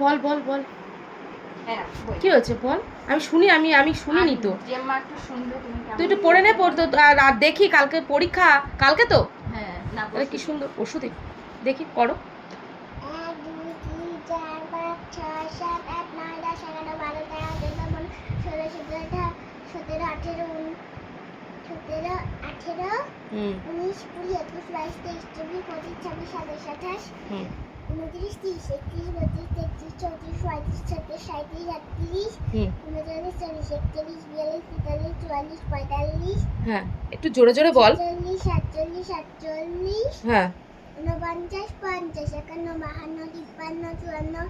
বল বল বল হ্যাঁ কি হয়েছে বল, আমি শুনি, আমি শুনিনি তো। তুই একটু পড়ে নে, পড়তো আর দেখি কালকে পরীক্ষা, কালকে তো। হ্যাঁ না তাহলে কি সুন্দর পরশু দিন, দেখি পড়ো। 1 2 3 4 5 6 7 8 9 10 11 12 13 14 15 16 17 18 17 18 19 20 21 22 23 24 25 26 27 28 29 30 31 32 33 34 35 36 37 38 39 40 41 42 43 44 হ্যাঁ একটু জোরে জোরে বল। 46 47 48 হ্যাঁ 49 50 51 52 53 54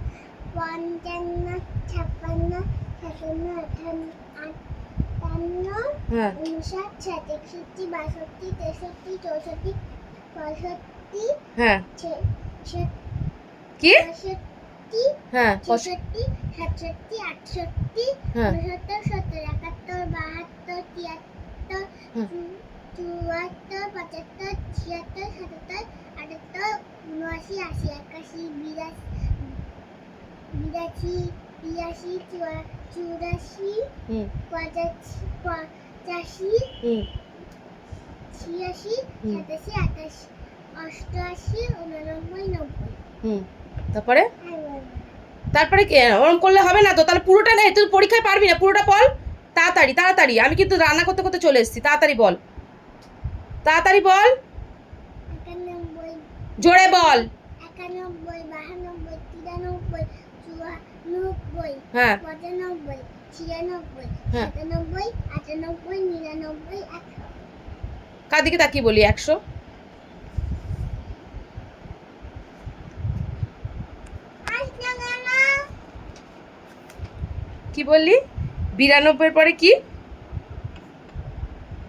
55 56 57 58 হ্যাঁ 59 60 61 62 63 64 65 হ্যাঁ 66 কি 67 হ্যাঁ 66 67 68 হ্যাঁ 69 70 71 72 73 74 75 76 77 78 79 80 81 82 83 84 85 86 86 87 88 89 90। তারপরে তারপরে কি ওরকম করলে হবে না তো, তাহলে পুরোটা নেই, তুই পরীক্ষায় পারবি না, পুরোটা বল তাড়াতাড়ি তাড়াতাড়ি। আমি কিন্তু রান্না করতে করতে চলে এসেছি, তাড়াতাড়ি বল, তাড়াতাড়ি বল, 91 জোরে বল। 91 92 93 94 হ্যাঁ 95 96 হ্যাঁ 97 98 99 100। কার দিকে তাকিয়ে বলি 100? কি বললি? 92 পরে কি?